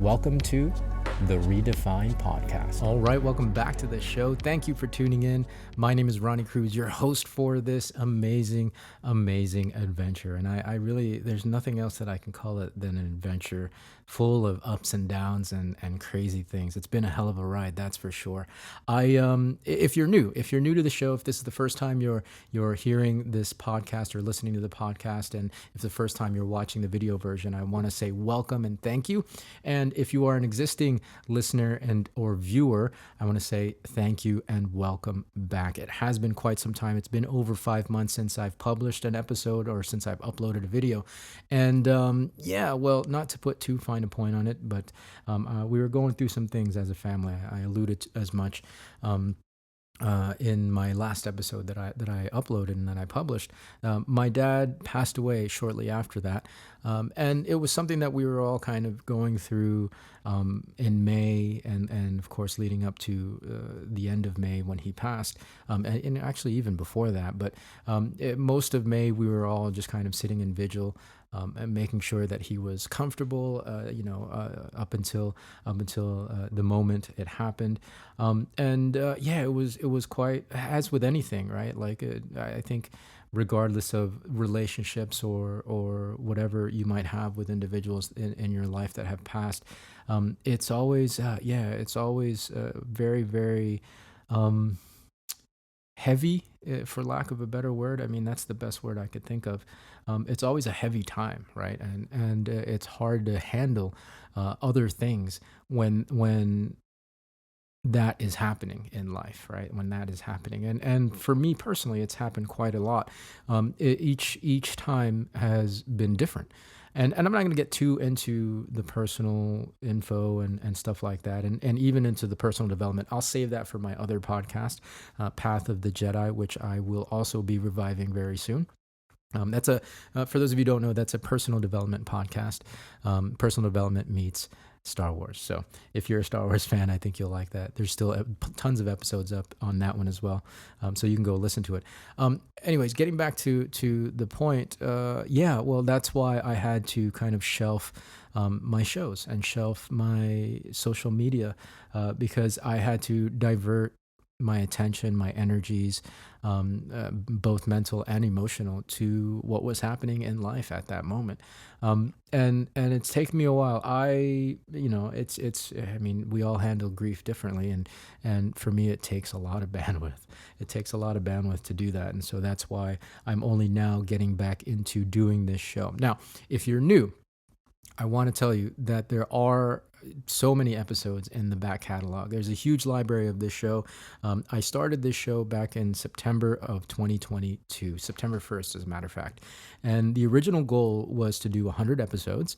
Welcome to the Redefine Podcast. All right, welcome back to the show. Thank you for tuning in. My name is Ronnie Cruz, your host for this amazing adventure. And I really, there's nothing else that I can call it than an adventure full of ups and downs and crazy things. It's been a hell of a ride, that's for sure. If you're new to the show, if this is the first time you're hearing this podcast or listening to the podcast, and if the first time you're watching the video version, I want to say welcome and thank you. And if you are an existing listener and or viewer, I want to say thank you and welcome back. It has been quite some time. It's been over 5 months since I've published an episode or since I've uploaded a video. And well, not to put too fine a point on it, but we were going through some things as a family. I alluded as much in my last episode that I uploaded and that I published. My dad passed away shortly after that, and it was something that we were all kind of going through in May, and of course leading up to the end of May when he passed, and actually even before that. But most of May we were all just kind of sitting in vigil. And making sure that he was comfortable, up until the moment it happened, it was quite, as with anything, right? Like I think, regardless of relationships or whatever you might have with individuals in your life that have passed, it's always very, very heavy, for lack of a better word. I mean, that's the best word I could think of. It's always a heavy time, right? And it's hard to handle other things when that is happening in life, right? When that is happening, and for me personally, it's happened quite a lot. Each time has been different. And I'm not going to get too into the personal info and stuff like that, and even into the personal development. I'll save that for my other podcast, Path of the Jedi, which I will also be reviving very soon. That's for those of you who don't know, that's a personal development podcast. Personal development meets Star Wars. So if you're a Star Wars fan, I think you'll like that. There's still tons of episodes up on that one as well. So you can go listen to it. Anyways, getting back to the point, that's why I had to kind of shelf my shows and shelf my social media, because I had to divert my attention, my energies, both mental and emotional, to what was happening in life at that moment. And it's taken me a while. I mean, we all handle grief differently, and for me, it takes a lot of bandwidth. It takes a lot of bandwidth to do that. And so that's why I'm only now getting back into doing this show. Now, if you're new, I want to tell you that there are so many episodes in the back catalog. There's a huge library of this show. I started this show back in September of 2022, September 1st, as a matter of fact. And the original goal was to do 100 episodes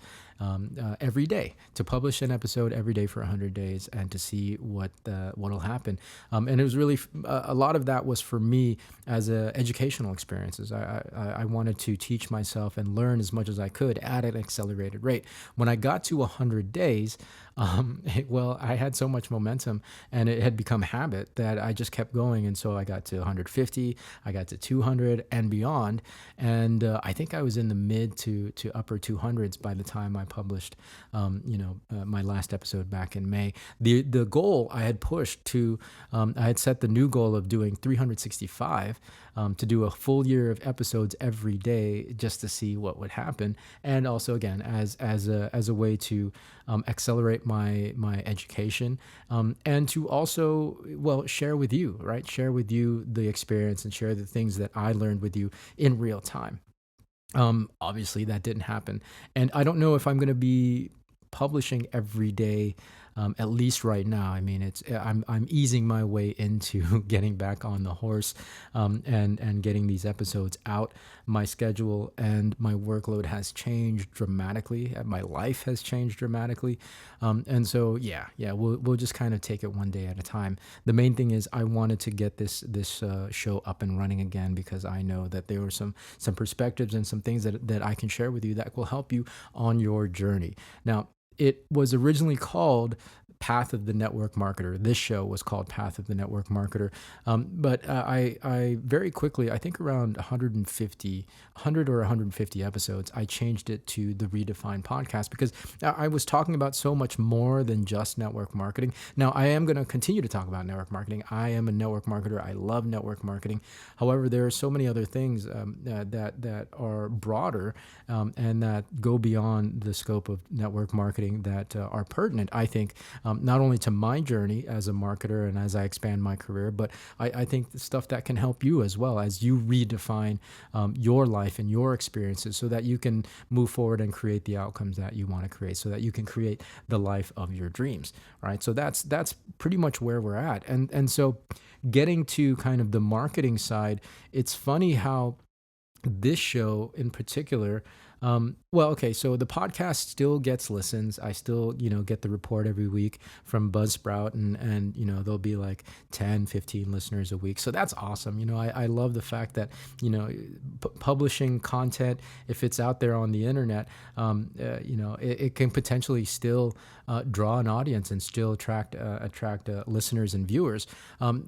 every day, to publish an episode every day for 100 days and to see what'll happen. And it was really, a lot of that was for me as educational experiences. I wanted to teach myself and learn as much as I could at an accelerated rate. When I got to 100 days, I had so much momentum and it had become habit that I just kept going. And so I got to 150, I got to 200 and beyond. And I think I was in the mid to upper 200s by the time I published, my last episode back in May. The goal I had pushed to, I had set the new goal of doing 365, to do a full year of episodes every day just to see what would happen. And also, again, as a way to accelerate my education, and to also, share with you, right? Share with you the experience and share the things that I learned with you in real time. Obviously that didn't happen. And I don't know if I'm going to be publishing every day, at least right now. I mean, I'm easing my way into getting back on the horse, and getting these episodes out. My schedule and my workload has changed dramatically. My life has changed dramatically, and so we'll just kind of take it one day at a time. The main thing is I wanted to get this show up and running again, because I know that there were some perspectives and some things that I can share with you that will help you on your journey. Now, it was originally called Path of the Network Marketer. This show was called Path of the Network Marketer. But I very quickly, I think around 100 or 150 episodes, I changed it to the Redefine Podcast because I was talking about so much more than just network marketing. Now, I am going to continue to talk about network marketing. I am a network marketer. I love network marketing. However, there are so many other things that are broader and that go beyond the scope of network marketing that are pertinent, I think, not only to my journey as a marketer and as I expand my career, but I think the stuff that can help you as well as you redefine your life and your experiences so that you can move forward and create the outcomes that you want to create, so that you can create the life of your dreams, right? So that's pretty much where we're at. And so getting to kind of the marketing side, it's funny how this show in particular, well, okay, so the podcast still gets listens. I still, get the report every week from Buzzsprout, and there'll be like 10, 15 listeners a week. So that's awesome. I love the fact that, publishing content, if it's out there on the internet, it can potentially still draw an audience and still attract listeners and viewers.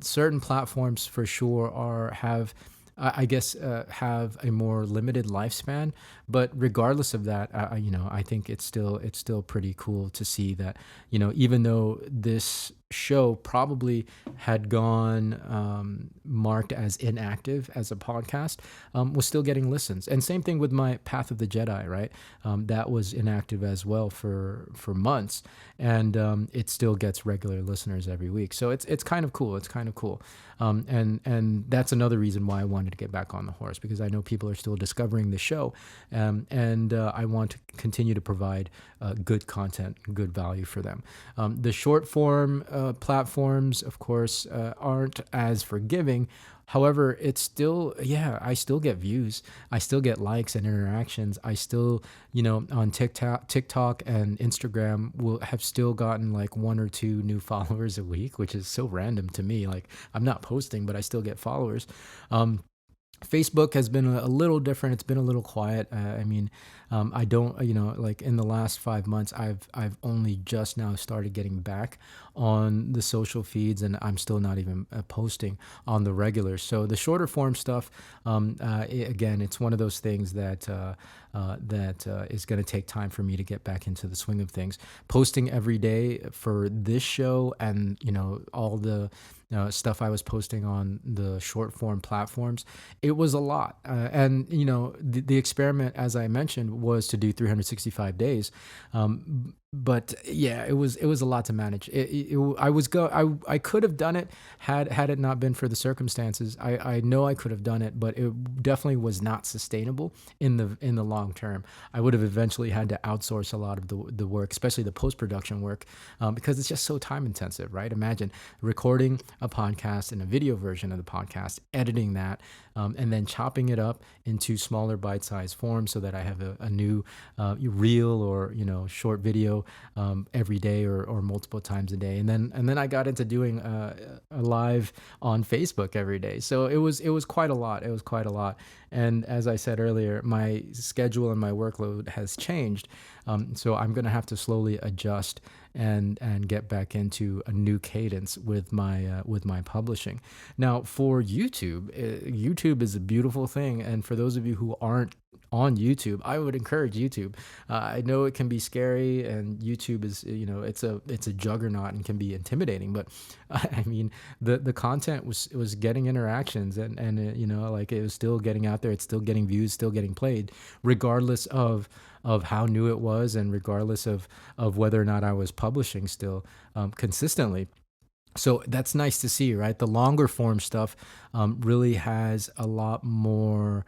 Certain platforms for sure have I guess have a more limited lifespan, but regardless of that, I think it's still pretty cool to see that, even though this show probably had gone marked as inactive as a podcast, was still getting listens. And same thing with my Path of the Jedi, right? That was inactive as well for months, and it still gets regular listeners every week. So it's kind of cool. It's kind of cool. And that's another reason why I wanted to get back on the horse, because I know people are still discovering the show, and I want to continue to provide good content, good value for them. The short form platforms, of course, aren't as forgiving. However, it's still, I still get views. I still get likes and interactions. I still, on TikTok and Instagram will have still gotten like 1 or 2 new followers a week, which is so random to me. Like, I'm not posting, but I still get followers. Facebook has been a little different. It's been a little quiet. I don't, like in the last 5 months, I've only just now started getting back on the social feeds, and I'm still not even posting on the regular. So the shorter form stuff, again, it's one of those things that is going to take time for me to get back into the swing of things. Posting every day for this show and, all the stuff I was posting on the short form platforms, it was a lot. And, the experiment, as I mentioned, was to do 365 days. But yeah, it was a lot to manage. I could have done it had it not been for the circumstances. I know I could have done it, but it definitely was not sustainable in the long term. I would have eventually had to outsource a lot of the work, especially the post-production work, because it's just so time intensive, right? Imagine recording a podcast and a video version of the podcast, editing that, and then chopping it up into smaller bite-sized forms so that I have a new reel or short video every day or multiple times a day, and then I got into doing a live on Facebook every day. So it was quite a lot. It was quite a lot. And as I said earlier, my schedule and my workload has changed. So I'm going to have to slowly adjust and get back into a new cadence with my publishing. Now, for YouTube, YouTube is a beautiful thing, and for those of you who aren't on YouTube, I would encourage YouTube. I know it can be scary, and YouTube is, it's a juggernaut and can be intimidating. But I mean, the content was getting interactions, and like it was still getting out there. It's still getting views, still getting played, regardless of how new it was, and regardless of whether or not I was publishing still consistently. So that's nice to see, right? The longer form stuff really has a lot more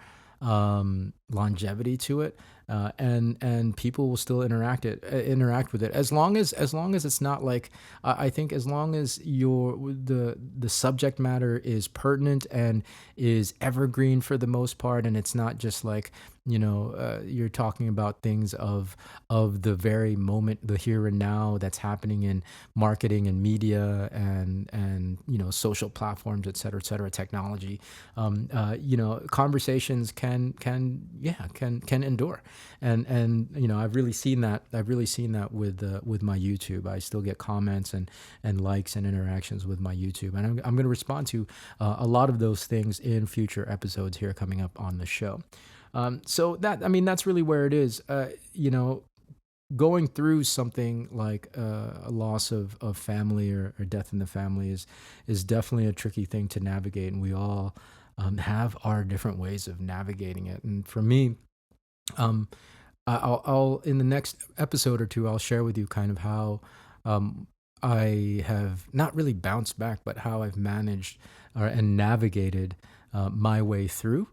longevity to it, and people will still interact with it as long as it's not like, I think as long as the subject matter is pertinent and is evergreen for the most part, and it's not just like you're talking about things of the very moment, the here and now that's happening in marketing and media and social platforms, et cetera, technology. Conversations can endure. And I've really seen that. I've really seen that with my YouTube. I still get comments and likes and interactions with my YouTube, and I'm going to respond to a lot of those things in future episodes here coming up on the show. So that's really where it is. Going through something like a loss of family or death in the family is definitely a tricky thing to navigate, and we all have our different ways of navigating it. And for me, um, I'll in the next episode or two, I'll share with you kind of how I have not really bounced back, but how I've managed and navigated my way through.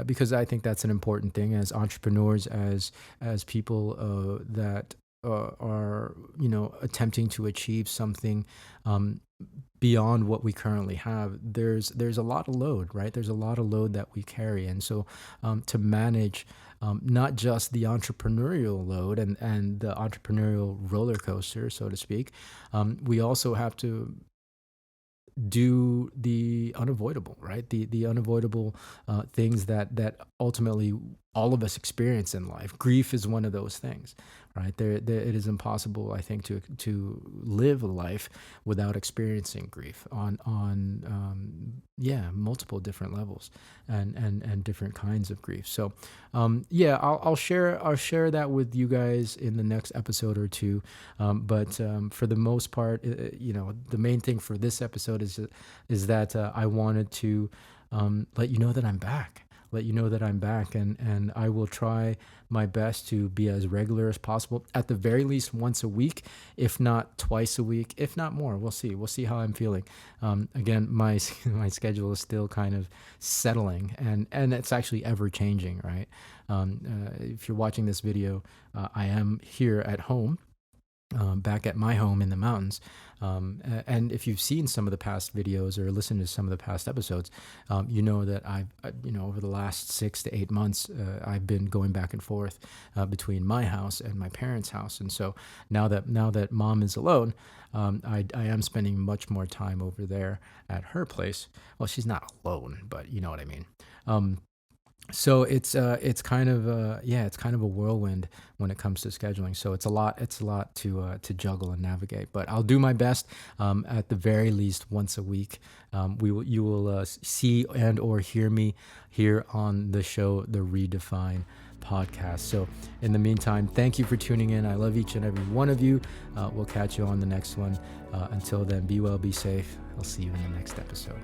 Because I think that's an important thing as entrepreneurs, as people that are attempting to achieve something beyond what we currently have. There's a lot of load, right? There's a lot of load that we carry, and so to manage not just the entrepreneurial load and the entrepreneurial roller coaster, so to speak, we also have to do the unavoidable, right? The unavoidable things that ultimately all of us experience in life. Grief is one of those things, right? It is impossible, I think, to live a life without experiencing grief on multiple different levels and different kinds of grief. So I'll share that with you guys in the next episode or two. But for the most part, the main thing for this episode is that I wanted to let you know that I'm back. Let you know that I'm back, and I will try my best to be as regular as possible, at the very least once a week, if not twice a week, if not more. We'll see how I'm feeling. Again, my schedule is still kind of settling, and it's actually ever changing, right? If you're watching this video, I am here at home, back at my home in the mountains. And if you've seen some of the past videos or listened to some of the past episodes, you know that over the last 6 to 8 months, I've been going back and forth between my house and my parents' house. And so now that mom is alone, I am spending much more time over there at her place. Well, she's not alone, but you know what I mean. So it's kind of a whirlwind when it comes to scheduling. So it's a lot to juggle and navigate. But I'll do my best. At the very least once a week, you will see and or hear me here on the show, the Redefine Podcast. So in the meantime, thank you for tuning in. I love each and every one of you. We'll catch you on the next one. Until then, be well, be safe. I'll see you in the next episode.